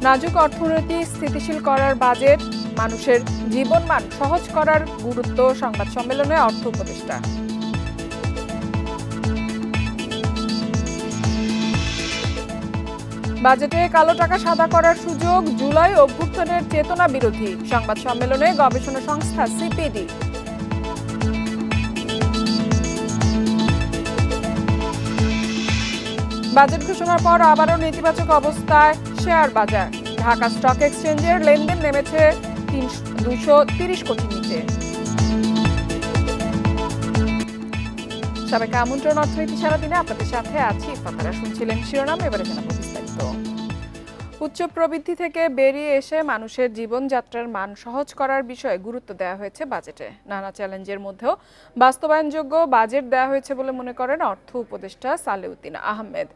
নাজুক অর্থনীতি স্থিতিশীল করার বাজেট, মানুষের জীবনমান সহজ করার গুরুত্ব সংবাদ সম্মেলনে অর্থ উপদেষ্টা। বাজেটে কালো টাকা সাদা করার সুযোগ, জুলাই অভ্যুত্থানের চেতনা বিরোধী সংবাদ সম্মেলনে গবেষণা সংস্থা সিপিডি। বাজেট ঘোষণার পর আবারও নেতিবাচক অবস্থায় শেয়ার বাজার। ঢাকা স্টক এক্সচেঞ্জের লেনদেন নেমেছে 230 কোটির নিচে। সবাইকে আমন্ত্রণ অর্থনীতি সারাদিনে, আপনাদের সাথে আছি। আপনারা শুনছিলেন শিরোনাম, এবারে জানাবো বিস্তারিত। উচ্চ প্রবৃদ্ধি থেকে বেরিয়ে এসে মানুষের জীবনযাত্রার মান সহজ করার বিষয়ে গুরুত্ব দেওয়া হয়েছে বাজেটে। নানা চ্যালেঞ্জের মধ্যেও বাস্তবায়নযোগ্য বাজেট দেওয়া হয়েছে বলে মনে করেন অর্থ উপদেষ্টা সালেউদ্দিন আহমেদ।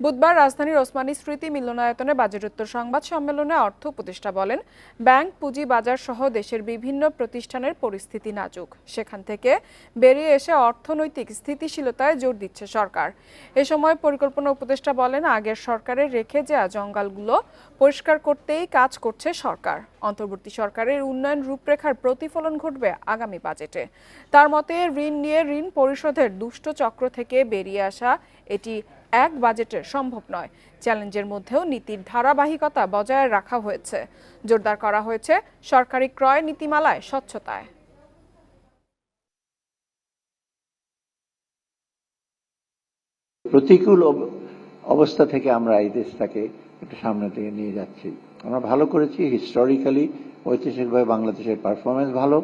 বুধবার রাজধানীর ওসমানী স্মৃতি মিলনায়তনে বাজেটোত্তর সংবাদ সম্মেলনে অর্থ উপদেষ্টা বলেন, ব্যাংক, পুঁজি বাজার সহ দেশের বিভিন্ন প্রতিষ্ঠানের পরিস্থিতি নাজুক। সেখান থেকে বেরিয়ে এসে অর্থনৈতিক স্থিতিশীলতায় জোর দিচ্ছে সরকার। এ সময় পরিকল্পনা উপদেষ্টা বলেন, আগের সরকারের রেখে যাওয়া জঞ্জালগুলো পরিষ্কার করতেই কাজ করছে সরকার। অন্তর্বর্তী সরকারের উন্নয়ন রূপরেখার প্রতিফলন ঘটবে আগামী বাজেটে। তার মতে, ঋণ নিয়ে ঋণ পরিশোধের দুষ্ট চক্র থেকে বেরিয়ে আসা এটি এক বাজেটের সম্ভব নয়। চ্যালেঞ্জের মধ্যেও নীতির ধারাবাহিকতা বজায় রাখা হয়েছে। জোরদার করা হয়েছে সরকারি ক্রয় নীতিমালায় স্বচ্ছতায়। প্রতিকূল অবস্থা থেকে আমরা এই দেশটাকে একটু সামনে থেকে নিয়ে যাচ্ছি। আমরা ভালো করেছি, হিস্টোরিক্যালি ঐতিহাসিকভাবে বাংলাদেশের পারফরমেন্স ভালো,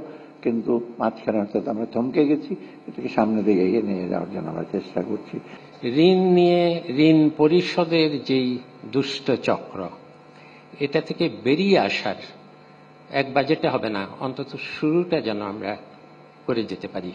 কিন্তু মাঝখানে অর্থাৎ আমরা থমকে গেছি। এটাকে সামনে দিকে এগিয়ে নিয়ে যাওয়ার জন্য আমরা চেষ্টা করছি। ঋণ নিয়ে ঋণ পরিশোধের যেই দুষ্ট চক্র, এটা থেকে বেরিয়ে আসার এক বাজেটে হবে না, অন্তত শুরুটা যেন আমরা করে যেতে পারি।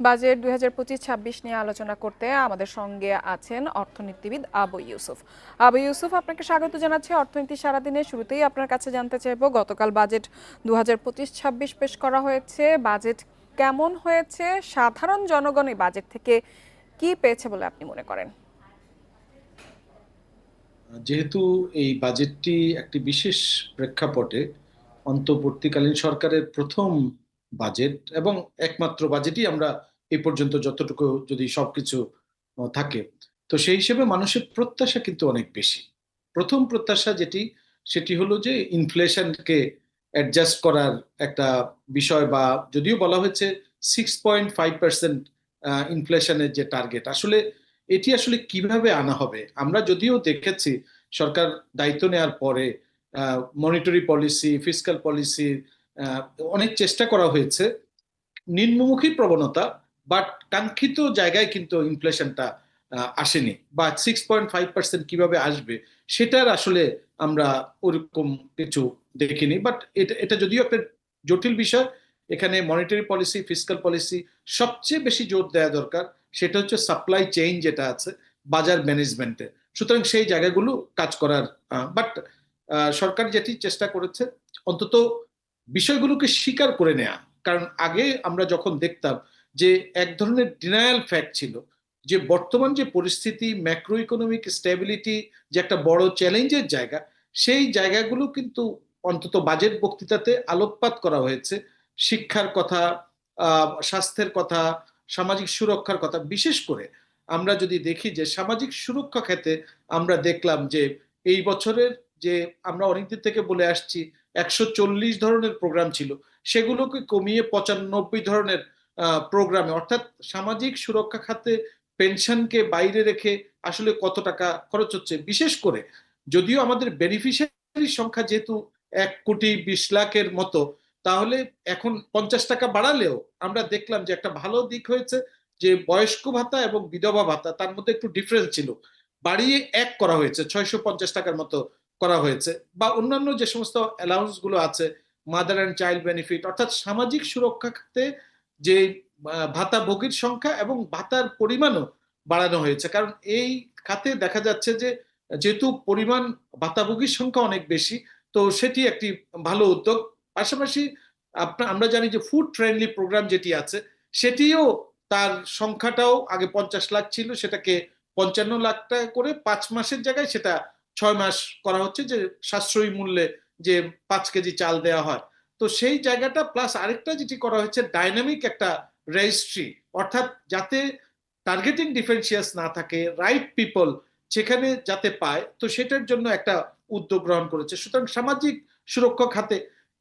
বাজেট 2025-26 নিয়ে আলোচনা করতে আমাদের সঙ্গে আছেন অর্থনীতিবিদ আবু ইউসুফ। আবু ইউসুফ, আপনাকে স্বাগত জানাচ্ছি অর্থনীতি সারাদিনে। শুরুতেই আপনার কাছে জানতে চাইব, গতকাল বাজেট 2025-26 পেশ করা হয়েছে। বাজেট কেমন হয়েছে? সাধারণ জনগণ এই বাজেট থেকে কি পেয়েছে বলে আপনি মনে করেন? যেহেতু এই বাজেটটি একটি বিশেষ প্রেক্ষাপটে অন্তর্বর্তীকালীন সরকারের প্রথম বাজেট এবং একমাত্র বাজেটই আমরা এই পর্যন্ত যতটুকু যদি সবকিছু থাকে, তো সেই হিসেবে মানুষের প্রত্যাশা কিন্তু অনেক বেশি। প্রথম প্রত্যাশা সেটি হলো যে ইনফ্লেশনকে অ্যাডজাস্ট করার একটা বিষয়, বা যদিও বলা হয়েছে 6.5% ইনফ্লেশনের যে টার্গেট, আসলে এটি আসলে কিভাবে আনা হবে। আমরা যদিও দেখেছি সরকার দায়িত্ব নেওয়ার পরে মনিটারি পলিসি, ফিসক্যাল পলিসি অনেক চেষ্টা করা হয়েছে, নিম্নমুখী প্রবণতা, বাট কাঙ্ক্ষিত জায়গায় কিন্তু ইনফ্লেশনটা আসেনি, বা 6.5% কিভাবে আসবে সেটার আসলে আমরা ওরকম কিছু দেখিনি। বাট এটা যদিও একটা জটিল বিষয়, এখানে মনিটারি পলিসি, ফিসক্যাল পলিসি সবচেয়ে বেশি জোর দেওয়া দরকার। সেটা হচ্ছে সাপ্লাই চেইন যেটা আছে বাজার ম্যানেজমেন্টে। সুতরাং সেই জায়গাগুলো কাজ করার, বাট সরকার যেটি চেষ্টা করেছে অন্তত বিষয়গুলোকে স্বীকার করে নেয়া। কারণ আগে আমরা যখন দেখতাম যে এক ধরনের ডিনায়াল ফ্যাক্ট ছিল যে বর্তমান যে পরিস্থিতি, ম্যাক্রো ইকোনমিক স্টেবিলিটি যে একটা বড় চ্যালেঞ্জের জায়গা, সেই জায়গাগুলো কিন্তু অন্তত বাজেট বক্তৃতাতে আলোকপাত করা হয়েছে। শিক্ষার কথা, স্বাস্থ্যের কথা, সামাজিক সুরক্ষার কথা। বিশেষ করে আমরা যদি দেখি যে সামাজিক সুরক্ষা খাতে আমরা দেখলাম যে এই বছরের যে আমরা অনেকদিন থেকে বলে আসছি 140 ধরনের প্রোগ্রাম ছিল, সেগুলোকে কমিয়ে 95 ধরনের প্রোগ্রামে, অর্থাৎ সামাজিক সুরক্ষা খাতে পেনশনকে বাইরে রেখে আসলে কত টাকা খরচ হচ্ছে। বিশেষ করে যদিও আমাদের বেনিফিশিয়ারি সংখ্যা যেহেতু 1,20,00,000-এর মতো, তাহলে এখন 50 টাকা বাড়ালেও আমরা দেখলাম যে একটা ভালো দিক হয়েছে যে বয়স্ক ভাতা এবং বিধবা ভাতা, তার মধ্যে একটু ডিফারেন্স ছিল, বাড়িয়ে 1 করা হয়েছে, 650 টাকার মতো করা হয়েছে। বা অন্যান্য যে সমস্ত অ্যালাউন্স গুলো আছে, মাদার অ্যান্ড চাইল্ড বেনিফিট, অর্থাৎ সামাজিক সুরক্ষা খাতে যে ভাতাভোগীর সংখ্যা এবং ভাতার পরিমাণও বাড়ানো হয়েছে। কারণ এই খাতে দেখা যাচ্ছে যে যেহেতু পরিমাণ ভাতাভোগীর সংখ্যা অনেক বেশি, তো সেটি একটি ভালো উদ্যোগ। পাশাপাশি আমরা জানি যে ফুড ফ্রেন্ডলি প্রোগ্রাম যেটি আছে, সেটিও তার সংখ্যাটাও আগে 50 লাখ ছিল, সেটাকে 55 লাখ টাকা করে 5 মাসের জায়গায় সেটা 6 মাস করা হচ্ছে যে সাশ্রয়ী মূল্যে যে 5 কেজি চাল দেওয়া হয়। তো সেই জায়গাটা প্লাস আরেকটা যেটি করা হয়েছে ডাইনামিক একটা রেজিস্ট্রি, অর্থাৎ যাতে টার্গেটিং ডিফারেন্সিয়াস না থাকে, রাইট পিপল সেখানে যাতে পায়, তো সেটার জন্য একটা উদ্যোগ গ্রহণ করেছে। সুতরাং সামাজিক সুরক্ষা খাতে,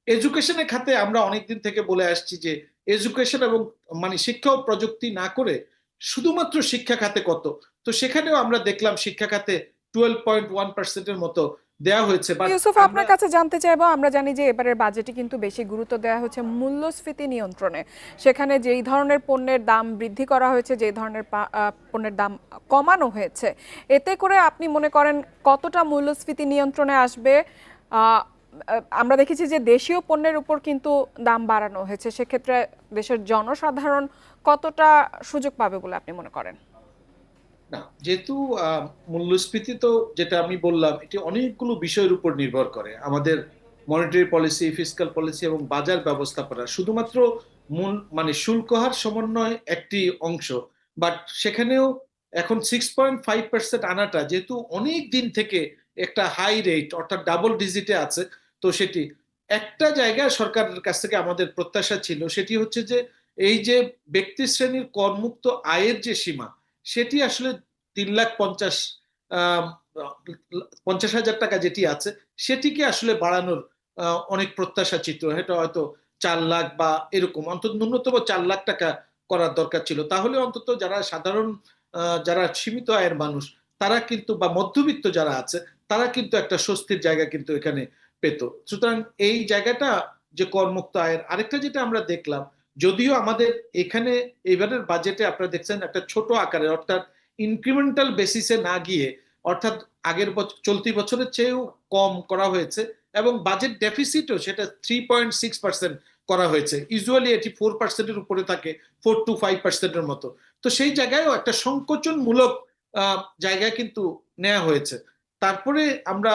এডুকেশনের খাতে আমরা অনেকদিন থেকে বলে আসছি যে এডুকেশন এবং মানে শিক্ষা ও প্রযুক্তি না করে শুধুমাত্র শিক্ষা খাতে কত, তো সেখানেও আমরা দেখলাম শিক্ষা খাতে 12.1% মতো দেওয়া হয়েছে। বাট ইউসুফ, আমরা আপনার কাছে জানতে চাইবো, আমরা জানি যে এবারের বাজেটে কিন্তু বেশি গুরুত্ব দেওয়া হচ্ছে মূল্যস্ফীতি নিয়ন্ত্রণে। সেখানে যেই ধরনের পণ্যের দাম বৃদ্ধি করা হয়েছে, যেই ধরনের পণ্যের দাম কমানো হয়েছে, এতে করে আপনি মনে করেন কতটা মূল্যস্ফীতি নিয়ন্ত্রণে আসবে? আমরা দেখেছি যে দেশীয় পণ্যের উপর কিন্তু দাম বাড়ানো হয়েছে, সেক্ষেত্রে দেশের জনসাধারণ কতটা সুযোগ পাবে বলে আপনি মনে করেন? না, যেহেতু মূল্যস্ফীতি তো যেটা আমি বললাম এটি অনেকগুলো বিষয়ের উপর নির্ভর করে, আমাদের মনিটারি পলিসি, ফিসকাল পলিসি এবং বাজার ব্যবস্থাপনা। শুধুমাত্র মূল মানে শুল্ক হার সমন্বয় একটি অংশ, বাট সেখানেও এখন 6.5% আনাটা যেহেতু অনেক দিন থেকে একটা হাই রেট অর্থাৎ ডাবল ডিজিটে আছে, তো সেটি একটা জায়গায় সরকারের কাছ থেকে আমাদের প্রত্যাশা ছিল, সেটি হচ্ছে যে এই যে ব্যক্তি শ্রেণীর করমুক্ত আয়ের যে সীমা, সেটি আসলে 3,50,000 50,000 টাকা যেটি আছে সেটিকে আসলে বাড়ানোর অনেক প্রত্যাশা চিত্র, এটা হয়তো 4 লাখ বা এরকম অন্তত ন্যূনতম 4 লাখ টাকা করার দরকার ছিল। তাহলে অন্তত যারা সাধারণ যারা সীমিত আয়ের মানুষ তারা কিন্তু বা মধ্যবিত্ত যারা আছে তারা কিন্তু একটা স্বস্তির জায়গা কিন্তু এখানে পেত। সুতরাং এই জায়গাটা যে করমুক্ত আয়ের আরেকটা যেটা আমরা দেখলাম, যদিও আমাদের এখানে এবারের বাজেটে আপনারা দেখছেন একটা ছোট আকারে অর্থাৎ ইনক্রিমেন্টাল বেসিসে না গিয়ে, অর্থাৎ আগের বছর চলতি বছরের চেয়েও কম করা হয়েছে এবং বাজেট ডেফিসিটও সেটা 3.6% করা হয়েছে। ইউজুয়ালি এটি 4%-এর উপরে থাকে, 4 to 5%-এর মতো। তো সেই জায়গায়ও একটা সংকোচনমূলক জায়গায় কিন্তু নেওয়া হয়েছে। তারপরে আমরা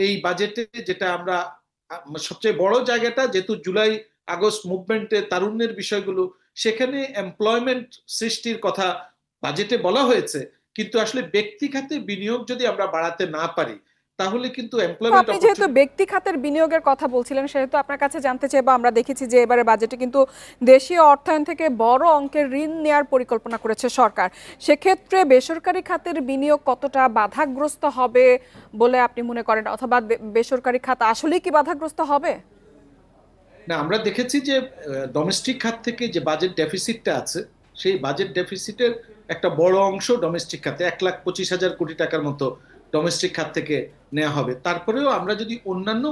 এই বাজেটে যেটা আমরা সবচেয়ে বড় জায়গাটা, যেহেতু জুলাই আগস্ট মুভমেন্টে তারুণ্যের বিষয়গুলো, সেখানে এমপ্লয়মেন্ট সৃষ্টির কথা বাজেটে বলা হয়েছে, কিন্তু আসলে ব্যক্তি খাতে বিনিয়োগ যদি আমরা বাড়াতে না পারি তাহলে কিন্তু তো এমপ্লয়মেন্ট আপনি যেহেতু অপরচুনিটি। ব্যক্তি খাতের বিনিয়োগের কথা বলছিলেন, সেহেতু আপনার কাছে জানতে চাইবো, আমরা দেখেছি যে এবারে বাজেটে কিন্তু দেশীয় অর্থায়ন থেকে বড় অঙ্কের ঋণ নেওয়ার পরিকল্পনা করেছে সরকার। সেক্ষেত্রে বেসরকারি খাতের বিনিয়োগ কতটা বাধাগ্রস্ত হবে বলে আপনি মনে করেন, অথবা বেসরকারি খাত আসলেই কি বাধাগ্রস্ত হবে? না, আমরা দেখেছি যে ডোমেস্টিক খাত থেকে যে বাজেট ডেফিসিটটা আছে, সেই বাজেট ডেফিসিটের একটা বড় অংশ ডোমেস্টিক খাতে 1,25,000 কোটি টাকার মতো ডোমেস্টিক খাত থেকে নেওয়া হবে। তারপরেও আমরা যদি অন্যান্য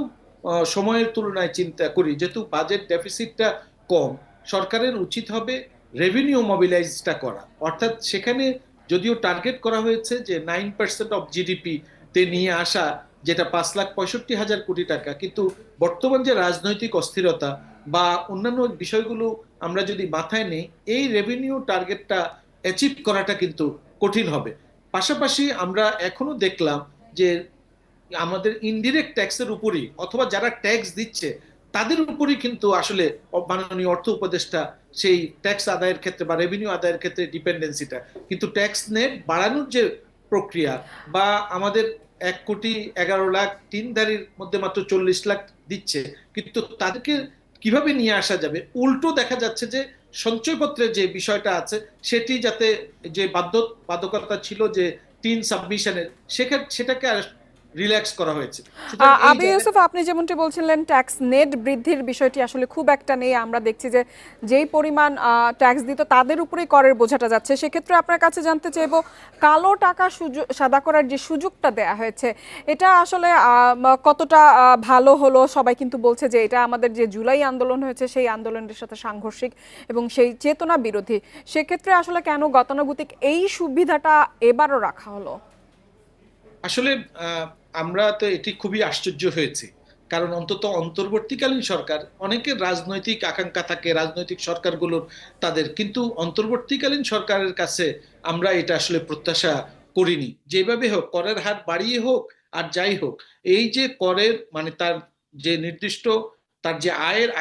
সময়ের তুলনায় চিন্তা করি, যেহেতু বাজেট ডেফিসিটটা কম, সরকারের উচিত হবে রেভিনিউ মোবিলাইজটা করা, অর্থাৎ সেখানে যদিও টার্গেট করা হয়েছে যে 9% অফ জিডিপি তে নিয়ে আসা, যেটা 5,65,000 কোটি টাকা, কিন্তু বর্তমান যে রাজনৈতিক অস্থিরতা বা অন্যান্য বিষয়গুলো আমরা যদি মাথায় নেই, এই রেভিনিউ টার্গেটটা অ্যাচিভ করাটা কিন্তু কঠিন হবে। পাশাপাশি আমরা এখনো দেখলাম যে আমাদের ইনডিরেক্ট ট্যাক্সের উপরই অথবা যারা ট্যাক্স দিচ্ছে তাদের উপরই কিন্তু আসলে মাননীয় অর্থ উপদেষ্টা সেই ট্যাক্স আদায়ের ক্ষেত্রে বা রেভিনিউ আদায়ের ক্ষেত্রে ডিপেন্ডেন্সিটা, কিন্তু ট্যাক্স নেট বাড়ানোর যে প্রক্রিয়া বা আমাদের 1,11,00,000 টিনধারীর মধ্যে মাত্র 40 লাখ দিচ্ছে, কিন্তু তাদেরকে কিভাবে নিয়ে আসা যাবে, উল্টো দেখা যাচ্ছে যে সঞ্চয়পত্রের যে বিষয়টা আছে সেটি যাতে যে বাধ্যকতা ছিল যে টিন সাবমিশনের, সেটাকে আর রিল্যাক্স করা হয়েছে। সুতরাং এই আবু জায়গায় ইউসুফ, আপনি যেমনটি বলছিলেন ট্যাক্স নেট বৃদ্ধির বিষয়টি আসলে খুব একটা নেই। আমরা দেখছি যে যেই পরিমাণ ট্যাক্স দিত তাদের উপরেই করের বোঝাটা যাচ্ছে। সেক্ষেত্রে আপনার কাছে জানতে চাইবো, কালো টাকা সাদা করার যে সুযোগটা দেয়া হয়েছে, এটা আসলে কতটা ভালো হলো? সবাই কিন্তু বলছে যে এটা আমাদের যে জুলাই আন্দোলন হয়েছে সেই আন্দোলনের সাথে সাংঘর্ষিক এবং সেই চেতনা বিরোধী। সেক্ষেত্রে আসলে কেন গতানুগতিক এই সুবিধাটা এবারও রাখা হলো? আসলে আমরা তো এটি খুবই আশ্চর্য হয়েছে, কারণ অন্তত অন্তর্বর্তীকালীন সরকার, অনেকের রাজনৈতিক আকাঙ্ক্ষা থাকে রাজনৈতিক সরকারগুলোর তাদের, কিন্তু অন্তর্বর্তীকালীন সরকারের কাছে আমরা এটা আসলে প্রত্যাশা করিনি। যেভাবে হোক করের হার বাড়িয়ে হোক আর যাই হোক, এই যে করের মানে তার যে নির্দিষ্ট তার যে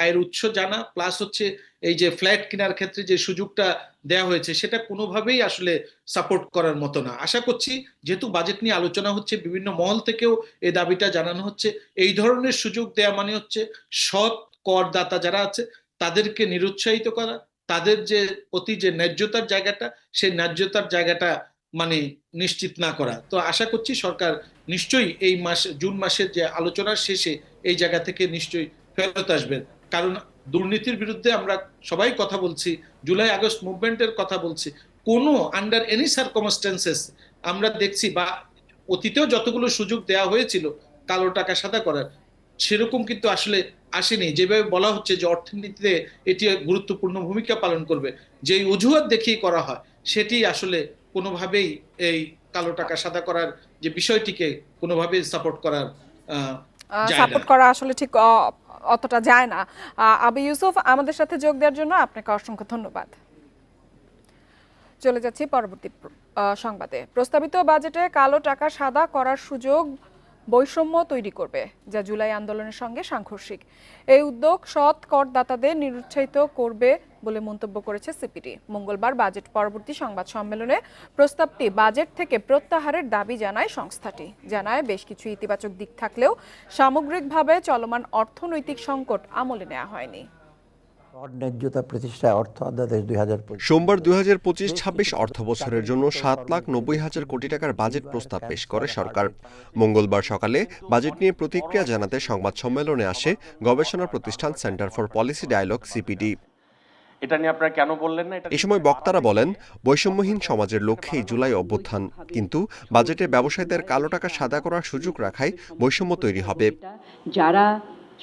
আয়ের উৎস জানা, প্লাস হচ্ছে এই যে ফ্ল্যাট কেনার ক্ষেত্রে যে সুযোগটা দেওয়া হয়েছে সেটা কোনোভাবেই আসলে সাপোর্ট করার মতো না। আশা করছি যেহেতু বাজেট নিয়ে আলোচনা হচ্ছে, বিভিন্ন মহল থেকেও এই দাবিটা জানানো হচ্ছে, এই ধরনের সুযোগ দেয়া মানে হচ্ছে সৎ করদাতা যারা আছে তাদেরকে নিরুৎসাহিত করা, তাদের যে প্রতি যে ন্যায্যতার জায়গাটা, সেই ন্যায্যতার জায়গাটা মানে নিশ্চিত না করা। তো আশা করছি সরকার নিশ্চয়ই এই জুন মাসের যে আলোচনার শেষে এই জায়গা থেকে নিশ্চয়ই ফেরত আসবেন। কারণ দুর্নীতির বিরুদ্ধে আমরা সবাই কথা বলছি, জুলাই আগস্ট মুভমেন্টের কথা বলছি, কোনো আন্ডার এনি সার্কমস্টেন্সেস আমরা দেখছি বা অতীতেও যতগুলো সুযোগ দেওয়া হয়েছিল কালো টাকা সাদা করার, সেরকম কিন্তু আসলে আসেনি। যেভাবে বলা হচ্ছে যে অর্থনীতিতে এটি গুরুত্বপূর্ণ ভূমিকা পালন করবে, যেই অজুহাত দেখিয়ে করা হয় সেটি আসলে কোনোভাবেই এই কালো টাকা সাদা করার যে বিষয়টিকে কোনোভাবেই সাপোর্ট করার সাপোর্ট করা আসলে ঠিক অতটা যায় না। আবু ইউসুফ, আমাদের সাথে যোগ দেওয়ার জন্য আপনাকে অসংখ্য ধন্যবাদ। চলে যাচ্ছি পরবর্তী সংবাদে। প্রস্তাবিত বাজেটে কালো টাকা সাদা করার সুযোগ বৈষম্য তৈরি করবে, যা জুলাই আন্দোলনের সঙ্গে সাংঘর্ষিক। এই উদ্যোগ সৎ করদাতাদের নিরুৎসাহিত করবে বলে মন্তব্য করেছে সিপিডি। মঙ্গলবার বাজেট পরবর্তী সংবাদ সম্মেলনে প্রস্তাবটি বাজেট থেকে প্রত্যাহারের দাবি জানায় সংস্থাটি। জানায় বেশ কিছু ইতিবাচক দিক থাকলেও সামগ্রিকভাবে চলমান অর্থনৈতিক সংকট আমলে নেওয়া হয়নি। সোমবার 2025-26 অর্থবছরের জন্য 7,90,000 কোটি টাকার বাজেট প্রস্তাব পেশ করে সরকার। মঙ্গলবার সকালে বাজেট নিয়ে প্রতিক্রিয়া জানাতে সংবাদ সম্মেলনে আসে গবেষণা প্রতিষ্ঠান centre for policy dialogue CPD. এটা নিয়ে আপনারা কেন বললেন না? এ সময় বক্তারা বলেন, বৈষম্যহীন সমাজের লক্ষ্যেই জুলাই অভ্যুত্থান, কিন্তু বাজেটে ব্যবসায়ীদের কালো টাকা সাদা করার সুযোগ রাখায় বৈষম্য তৈরি হবে। যারা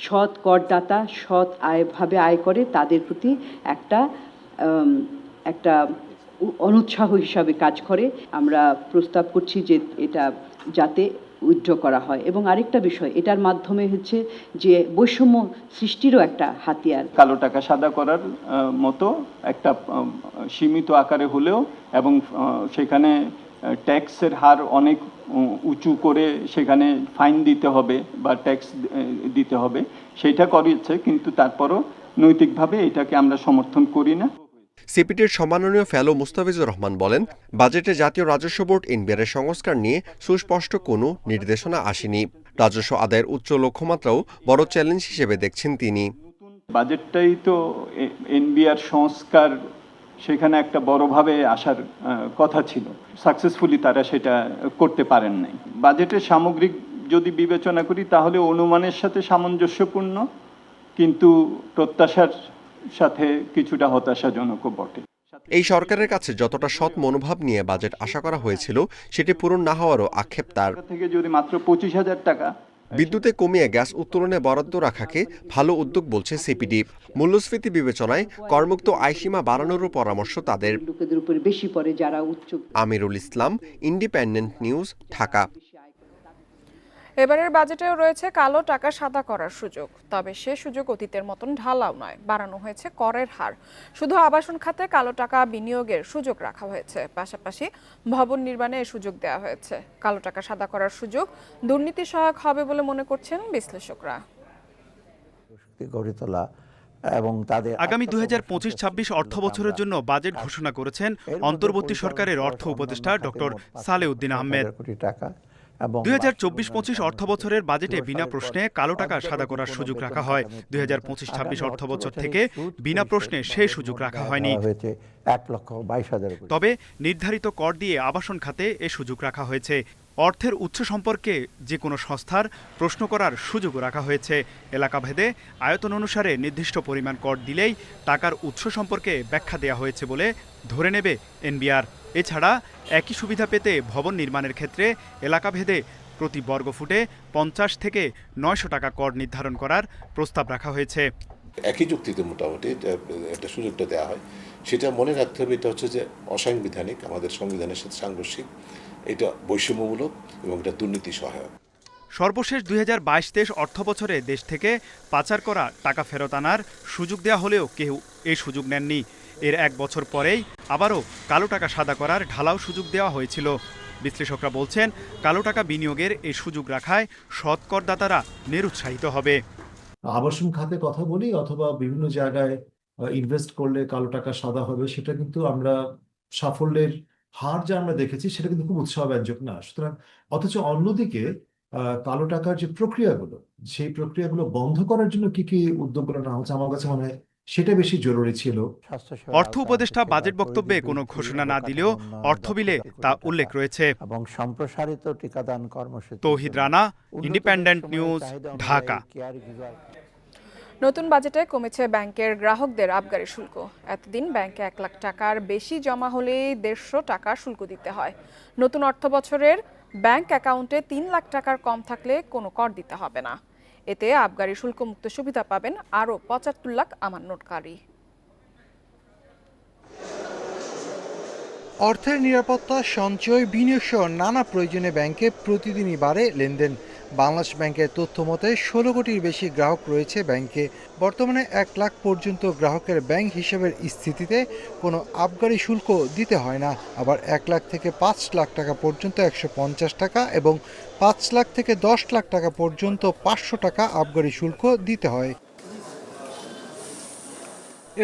সৎ করদাতা, সৎ আয় করে তাদের প্রতি একটা অনুৎসাহ হিসাবে কাজ করে। আমরা প্রস্তাব করছি যে এটা যাতে উইথড্র করা হয়। এবং আরেকটা বিষয়, এটার মাধ্যমে হচ্ছে যে বৈষম্য সৃষ্টিরও একটা হাতিয়ার। কালো টাকা সাদা করার মতো একটা সীমিত আকারে হলেও, এবং সেখানে ট্যাক্সের হার অনেক উঁচু করে সেখানে ফাইন দিতে হবে বা ট্যাক্স দিতে হবে, সেটা করেছে, কিন্তু তারপরও নৈতিকভাবে এটাকে আমরা সমর্থন করি না। সিপিডির সম্মাননীয় ফেলো মুস্তাফিজুর রহমান বলেন, বাজেটে জাতীয় রাজস্ব বোর্ড এনবিআর এর সংস্কার নিয়ে সুস্পষ্ট কোনো নির্দেশনা আসেনি। রাজস্ব আদায়ের উচ্চ লক্ষ্যমাত্রাও বড় চ্যালেঞ্জ হিসেবে দেখছেন তিনি। বাজেটটাই তো এনবিআর সংস্কার, সেখানে একটা বড়ভাবে আসার কথা ছিল, সাকসেসফুলি তারা সেটা করতে পারেন নাই। বাজেটের সামগ্রিক যদি বিবেচনা করি তাহলে অনুমানের সাথে সামঞ্জস্যপূর্ণ, কিন্তু প্রত্যাশার সাথে কিছুটা হতাশাজনকও বটে। এই সরকারের কাছে যতটা সৎ মনোভাব নিয়ে বাজেট আশা করা হয়েছিল সেটি পূরণ না হওয়ারও আক্ষেপ তার। থেকে যদি মাত্র 25,000 টাকা বিদ্যুতে কমিয়ে গ্যাস উত্তোলনে বরাদ্দ রাখাকে ভালো উদ্যোগ বলছে সিপিডি। মূল্যস্ফীতি বিবেচনায় করমুক্ত আয়সীমা বাড়ানোরও পরামর্শ তাদের। লোকেদের উপর বেশি পড়ে যারা উচ্চ। Amirul Islam, independent news, Dhaka. এবারের বাজেটেও রয়েছে কালো টাকা সাদা করার সুযোগ, তবে সে সুযোগ অতীতের মতন ঢালাও নয়। বাড়ানো হয়েছে করের হার। শুধু আবাসন খাতে কালো টাকা বিনিয়োগের সুযোগ রাখা হয়েছে, পাশাপাশি ভবন নির্মাণে এ সুযোগ দেওয়া হয়েছে। কালো টাকা সাদা করার সুযোগ দুর্নীতি সহায়ক হবে বলে মনে করছেন বিশ্লেষকরা। আগামী 2025-26 অর্থবছরের জন্য বাজেট ঘোষণা করেছেন অন্তর্বর্তী সরকারের অর্থ উপদেষ্টা ডক্টর সালেউদ্দিন আহমেদ। 2024-25 অর্থবছরের বাজেটে বিনা প্রশ্নে কালো টাকা সাদা করার সুযোগ রাখা হয়। 2025-26 অর্থবছর থেকে বিনা প্রশ্নে সেই সুযোগ রাখা হয়নি। তবে নির্ধারিত কর দিয়ে আবাসন খাতে এ সুযোগ রাখা হয়েছে। অর্থের উৎস সম্পর্কে যে কোনো সংস্থার প্রশ্ন করার সুযোগও রাখা হয়েছে। এলাকাভেদে আয়তন অনুসারে নির্দিষ্ট পরিমাণ কর দিলেই টাকার উৎস সম্পর্কে ব্যাখ্যা দেওয়া হয়েছে বলে ধরে নেবে এনবিআর। এছাড়া একই সুবিধা পেতে ভবন নির্মাণের ক্ষেত্রে এলাকাভেদে প্রতি বর্গফুটে 50 থেকে 900 টাকা কর নির্ধারণ করার প্রস্তাব রাখা হয়েছে। একই যুক্তিতে মোটামুটি একটা সুযোগটা দেওয়া হয়, সেটা মনে রাখতে হবে এটা হচ্ছে যে অসাংবিধানিক, আমাদের সংবিধানের সাথে সাংঘর্ষিক, এটা বৈষম্যমূলক এবং এটা দুর্নীতি সহায়ক। সর্বশেষ 2022-23 অর্থবছরে দেশ থেকে পাচার করা টাকা ফেরত আনার সুযোগ দেওয়া হলেও কেউ এই সুযোগ নেননি। এর 1 বছর পরেই আবারও কালো টাকা সাদা করার ঢালাও সুযোগ দেওয়া হয়েছিল। বিশ্লেষকরা বলছেন, কালো টাকা বিনিয়োগের এই সুযোগ রাখায় সৎ করদাতারা নিরুৎসাহিত হবে। আবাসন খাতে কথা বলি অথবা বিভিন্ন জায়গায় ইনভেস্ট করলে কালো টাকা সাদা হবে, সেটা কিন্তু আমরা সাফল্যের হার যা আমরা দেখেছি সেটা কিন্তু খুব উৎসাহব্যঞ্জক না। সুতরাং অথচ অন্যদিকে কালো টাকার যে প্রক্রিয়াগুলো, সেই প্রক্রিয়াগুলো বন্ধ করার জন্য কি কি উদ্যোগগুলো নেওয়া হচ্ছে, আমার কাছে মনে হয় সেটা বেশি জরুরি ছিল। অর্থ উপদেষ্টা বাজেট বক্তব্যে কোনো ঘোষণা না দিলেও অর্থ বিলে তা উল্লেখ রয়েছে। এবং সম্প্রসারিত টিকাদান কর্মসূচি। তৌহিদ রানা, ইন্ডিপেন্ডেন্ট নিউজ, ঢাকা। নতুন বাজেটে কমেছে ব্যাংকের গ্রাহকদের আবগারি শুল্ক। এতদিন ব্যাংকে 1 লাখ টাকার বেশি জমা হলেই 150 টাকা শুল্ক দিতে হয়। নতুন অর্থ বছরের ব্যাংক অ্যাকাউন্টে 3 লাখ টাকার কম থাকলে কোনো কর দিতে হবে না। এতে আবগারি শুল্ক মুক্ত সুবিধা পাবেন আরও 75 লাখ আমানতকারী। অর্থের নিরাপত্তা, সঞ্চয়, বিনিয়োগ সহ নানা প্রয়োজনে ব্যাংকে প্রতিদিনই বাড়ে লেনদেন। বাংলাদেশ ব্যাংকের তথ্য মতে 16 কোটির বেশি গ্রাহক রয়েছে ব্যাংকে। বর্তমানে 1 লাখ পর্যন্ত গ্রাহকের ব্যাংক হিসাবের স্থিতিতে কোনো আবগারি শুল্ক দিতে হয় না। আবার 1 লাখ থেকে 5 লাখ টাকা পর্যন্ত 150 টাকা এবং 5 লাখ থেকে 10 লাখ টাকা পর্যন্ত 500 টাকা আবগারি শুল্ক দিতে হয়।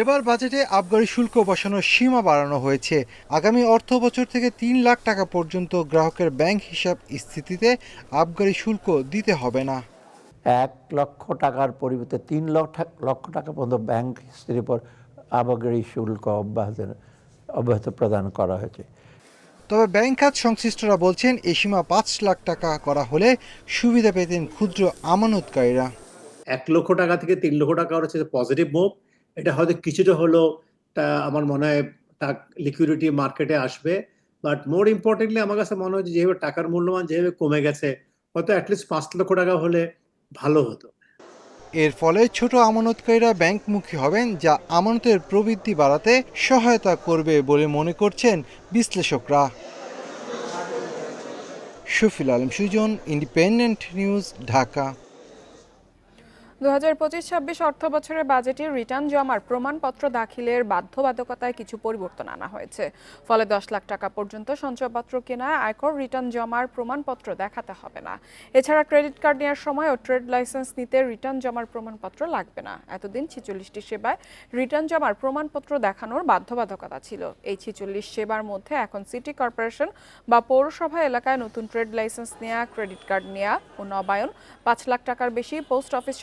এবার বাজেটে আবগারি শুল্ক বসানোর সীমা বাড়ানো হয়েছে। আগামী অর্থ বছর থেকে 3 লাখ টাকা পর্যন্ত গ্রাহকের ব্যাংক হিসাব স্থিতিতে আবগারি শুল্ক দিতে হবে না। 1 লক্ষ টাকার পরিবর্তে 3 লক্ষ টাকা পর্যন্ত ব্যাংক হিস্ট্রির উপর আবগারি শুল্ক অব্যাহত প্রদান করা হয়েছে। তবে ব্যাংক খাত সংশ্লিষ্টরা বলছেন এই সীমা 5 লাখ টাকা করা হলে সুবিধা পেতেন ক্ষুদ্র আমানতকারীরা। 1 লক্ষ টাকা থেকে 3 লক্ষ টাকা হচ্ছে পজিটিভ মুভ। এটা হয়তো কিছুটা হলেও আমার মনে হয় লিকুইডিটি মার্কেটে আসবে, বাট মোর ইম্পর্টেন্টলি আমার কাছে মনে হয় যেভাবে টাকার মূল্যমান যেভাবে কমে গেছে, হয়তো অ্যাটলিস্ট 5 লক্ষ টাকা হলে ভালো হতো। এর ফলে ছোট আমানতকারীরা ব্যাংকমুখী হবেন, যা আমানতের প্রবৃদ্ধি বাড়াতে সহায়তা করবে বলে মনে করছেন বিশ্লেষকরা। Shafil Alam Sujan, independent news, Dhaka. 2025-26 অর্থ বছরের বাজেটে রিটার্ন জমার প্রমাণপত্র দাখিলের বাধ্যবাধকতায় কিছু পরিবর্তন আনা হয়েছে। ফলে 10 লাখ টাকা পর্যন্ত সঞ্চয়পত্র কেনায় আয়কর রিটার্ন জমার প্রমাণপত্র দেখাতে হবে না। এছাড়া ক্রেডিট কার্ড নেওয়ার সময় ও ট্রেড লাইসেন্স নিতে রিটার্ন জমার প্রমাণপত্র লাগবে না। এতদিন 46টি সেবায় রিটার্ন জমার প্রমাণপত্র দেখানোর বাধ্যবাধকতা ছিল। এই 46 সেবার মধ্যে এখন সিটি কর্পোরেশন বা পৌরসভা এলাকায় নতুন ট্রেড লাইসেন্স নেওয়া, ক্রেডিট কার্ড নেওয়া ও নবায়ন, 5 লাখ টাকার বেশি পোস্ট অফিস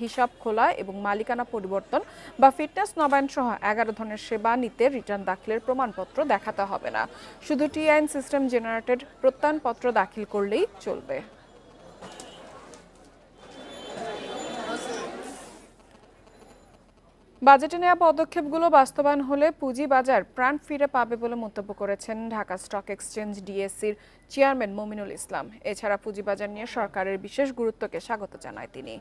হিসাব খোলা এবং মালিকানা পরিবর্তন বা ফিটনেস নবায়ন সহ 11 ধরনের সেবা নিতে রিটার্ন দাখিলের প্রমাণপত্র দেখাতে হবে না। শুধু টিআইএন সিস্টেম জেনারেটেড প্রত্যয়নপত্র দাখিল করলেই চলবে। বাজেটে নেওয়া পদক্ষেপগুলো বাস্তবায়ন হলে পুঁজিবাজার প্রাণ ফিরে পাবে বলে মন্তব্য করেছেন ঢাকা স্টক এক্সচেঞ্জ ডিএসসির চেয়ারম্যান মমিনুল ইসলাম। এছাড়া পুঁজিবাজার নিয়ে সরকারের বিশেষ গুরুত্বকে স্বাগত জানায় তিনি।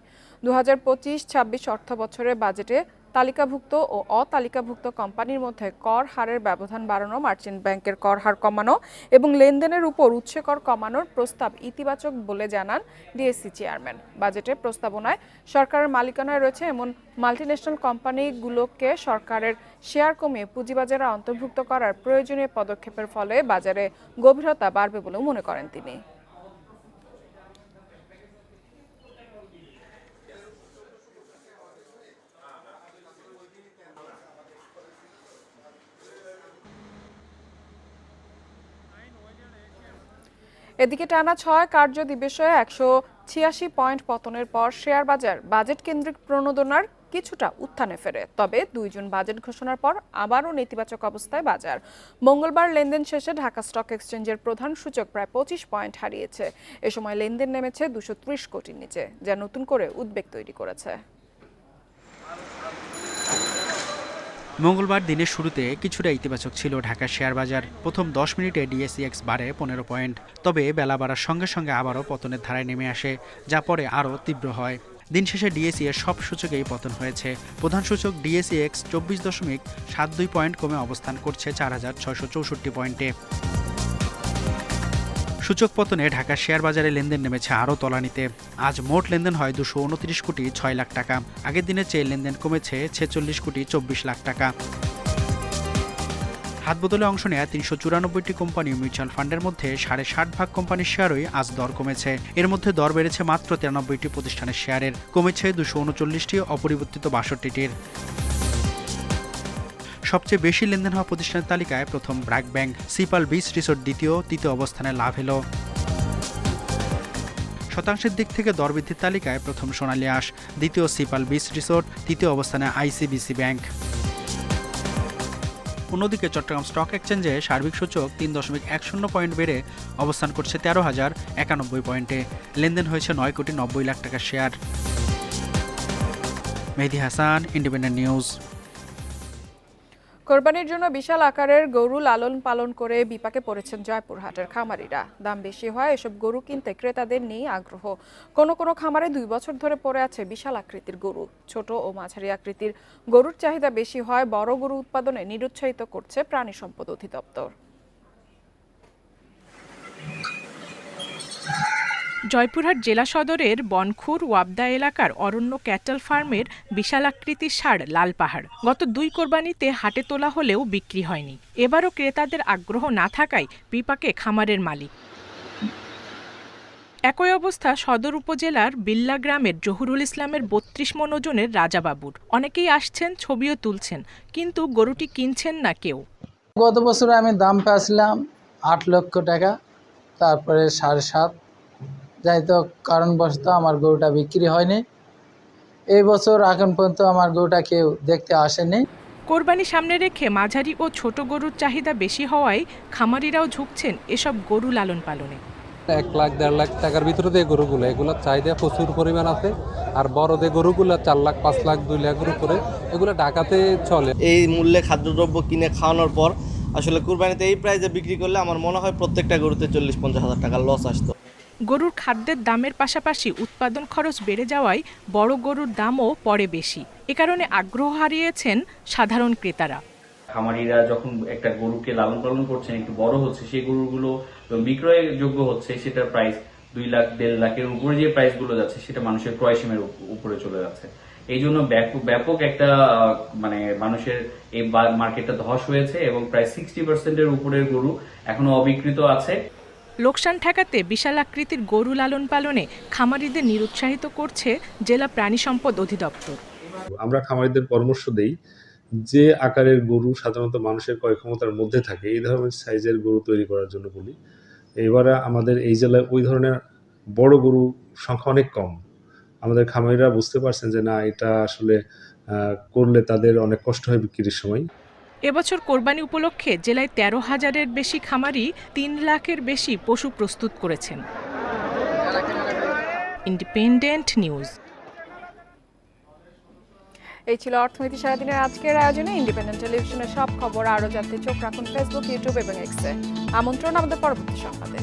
2025-26 অর্থ বছরের বাজেটে তালিকাভুক্ত ও অতালিকাভুক্ত কোম্পানির মধ্যে কর হারের ব্যবধান বাড়ানো, মার্চেন্ট ব্যাংকের কর হার কমানো এবং লেনদেনের উপর উৎসে কর কমানোর প্রস্তাব ইতিবাচক বলে জানান ডিএসসি চেয়ারম্যান। বাজেটের প্রস্তাবনায় সরকারের মালিকানায় রয়েছে এমন মাল্টিন্যাশনাল কোম্পানিগুলোকে সরকারের শেয়ার কমিয়ে পুঁজিবাজারে অন্তর্ভুক্ত করার প্রয়োজনীয় পদক্ষেপের ফলে বাজারে গভীরতা বাড়বে বলে মনে করেন তিনি। এদিকে টানা 6 কার্য দিবসে 186 পয়েন্ট পতনের পর শেয়ার বাজার বাজেট কেন্দ্রিক প্রণোদনার কিছুটা উত্থানে ফেরে। তবে 2 জুন বাজেট ঘোষণার পর আবারও নেতিবাচক অবস্থায় বাজার। মঙ্গলবার লেনদেন শেষে ঢাকা স্টক এক্সচেঞ্জের প্রধান সূচক প্রায় 25 পয়েন্ট হারিয়েছে। এ সময় লেনদেন নেমেছে 230 কোটির নিচে, যা নতুন করে উদ্বেগ তৈরি করেছে। মঙ্গলবার দিনের শুরুতে কিছুটা ইতিবাচক ছিল ঢাকার শেয়ার বাজার। প্রথম 10 মিনিটে ডিএসইএক্স বাড়ে 15 পয়েন্ট। তবে বেলা বাড়ার সঙ্গে সঙ্গে আবারও পতনের ধারায় নেমে আসে, যা পরে আরও তীব্র হয়। দিন শেষে ডিএসই এর সব সূচকেই পতন হয়েছে। প্রধান সূচক ডিএসইএক্স 24.72 পয়েন্ট কমে অবস্থান করছে 4664 পয়েন্টে। সূচক পতনে ঢাকার শেয়ার বাজারে লেনদেন নেমেছে আরও তলানিতে। আজ মোট লেনদেন হয় 229 কোটি 6 লাখ টাকা। আগের দিনের চেয়ে লেনদেন কমেছে 46 কোটি 24 লাখ টাকা। হাতবদলে অংশ নেয়া ৩৯৪টি কোম্পানি মিউচুয়াল ফান্ডের মধ্যে ৬.৫% কোম্পানির শেয়ারই আজ দর কমেছে। এর মধ্যে দর বেড়েছে মাত্র 93টি প্রতিষ্ঠানের শেয়ারের, কমেছে 239টি, অপরিবর্তিত 62টির। সবচেয়ে বেশি লেনদেন হওয়া প্রতিষ্ঠানের তালিকায় প্রথম ব্র্যাক ব্যাংক, সিপাল বিচ রিসোর্ট দ্বিতীয়, তৃতীয় অবস্থানে লাভ এলো। শতাংশের দিক থেকে দরবৃদ্ধির তালিকায় প্রথম সোনালী আঁশ, দ্বিতীয় সিপাল বিচ রিসোর্ট, তৃতীয় অবস্থানে আইসিবিসি ব্যাংক। অন্যদিকে চট্টগ্রাম স্টক এক্সচেঞ্জে সার্বিক সূচক ৩.10 পয়েন্ট বেড়ে অবস্থান করছে 13,091 পয়েন্টে। লেনদেন হয়েছে 9,90,00,000 টাকার শেয়ার। মেহেদী হাসান, ইন্ডিপেন্ডেন্ট নিউজ। কোরবানির জন্য বিশাল আকারের গরু লালন পালন করে বিপাকে পড়েছেন জয়পুরহাটের খামারিরা। দাম বেশি হয় এসব গরু কিনতে ক্রেতাদের নেই আগ্রহ। কোনো কোনো খামারে 2 বছর ধরে পড়ে আছে বিশাল আকৃতির গরু। ছোট ও মাঝারি আকৃতির গরুর চাহিদা বেশি হয় বড় গরু উৎপাদনে নিরুৎসাহিত করছে প্রাণী সম্পদ অধিদপ্তর। জয়পুরহাট জেলা সদরের বনখুর ওয়াবদা এলাকার অরণ্য ক্যাটল ফার্মের বিশাল আকৃতির ষাঁড় লাল পাহাড় গত 2 কোরবানিতে হাটে তোলা হলেও বিক্রি হয়নি। এবারও ক্রেতাদের আগ্রহ না থাকায় বিপাকে খামারের মালিক। একই অবস্থা সদর উপজেলার বিল্লা গ্রামের জহুরুল ইসলামের 32 মণ ওজনের রাজাবাবুর। অনেকেই আসছেন, ছবিও তুলছেন, কিন্তু গরুটি কিনছেন না কেউ। গত বছরে আমি দাম পেয়েছিলাম 8 লক্ষ টাকা, তারপরে 7.5, যাই তো কারণবশত আমার গরুটা বিক্রি হয়নি। এই বছর এখন পর্যন্ত আমার গরুটা কেউ দেখতে আসেনি। কোরবানি সামনে রেখে মাঝারি ও ছোট গরুর চাহিদা বেশি হওয়ায় খামারিরাও ঝুঁকছেন এসব গরু লালন পালনে। 1 লাখ 1.5 লাখ টাকার ভিতরে যে গরুগুলো, এগুলোর চাহিদা প্রচুর পরিমাণ আছে। আর বড়দের গরুগুলো 4 লাখ 5 লাখ 2 লাখের উপরে, এগুলো ঢাকাতে চলে। এই মূল্যে খাদ্যদ্রব্য কিনে খাওয়ানোর পর আসলে কুরবানিতে এই প্রাইসে বিক্রি করলে আমার মনে হয় প্রত্যেকটা গরুতে 40-50 হাজার টাকা লস আসতো। গরুর খাদ্যের দামের পাশাপাশি উৎপাদন খরচ বেড়ে যাওয়ায় বড় গরুর দামও পড়ে বেশি। এ কারণে আগ্রহ হারিয়েছেন সাধারণ ক্রেতারা। খামারিরা যখন একটা গরুকে লালন পালন করছেন, একটু বড় হচ্ছে, সেই গরুগুলো বিক্রয়যোগ্য হচ্ছে, সেটার প্রাইস 2 লাখ 1.5 লাখের উপরে যে প্রাইসগুলো যাচ্ছে সেটা মানুষের ক্রয় সীমার উপরে চলে যাচ্ছে। এই জন্য ব্যাপক একটা মানুষের এই মার্কেটটা ধস হয়েছে এবং প্রায় 60%-এর উপরের গরু এখনো অবিকৃত আছে। লোকসান ঠেকাতে বিশাল আকৃতির গরু লালন পালনে খামারিদের নিরুৎসাহিত করছে জেলা প্রাণী সম্পদ অধিদপ্তর। আমরা খামারিদের পরামর্শ দেই যে আকারের গরু সাধারণত মানুষের ক্রয় ক্ষমতার মধ্যে থাকে, এই ধরনের সাইজের গরু তৈরি করার জন্য বলি। এবারে আমাদের এই জেলায় ওই ধরনের বড় গরু সংখ্যা অনেক কম। আমাদের খামারিরা বুঝতে পারছেন যে না, এটা আসলে করলে তাদের অনেক কষ্ট হয় বিক্রির সময়। এবছর কোরবানি উপলক্ষে জেলায় 13,000-এর বেশি খামারি 3 লাখের বেশি পশু প্রস্তুত করেছেন। Independent news. এই ছিল অর্থনীতি সারাদিনের আজকের আয়োজনে। ইন্ডিপেন্ডেন্ট টেলিভিশনের সব খবর আরও জানতে চোখ রাখুন ফেসবুক, ইউটিউব এবং এক্সে। আমন্ত্রণ আমাদের পরবর্তী সংবাদে।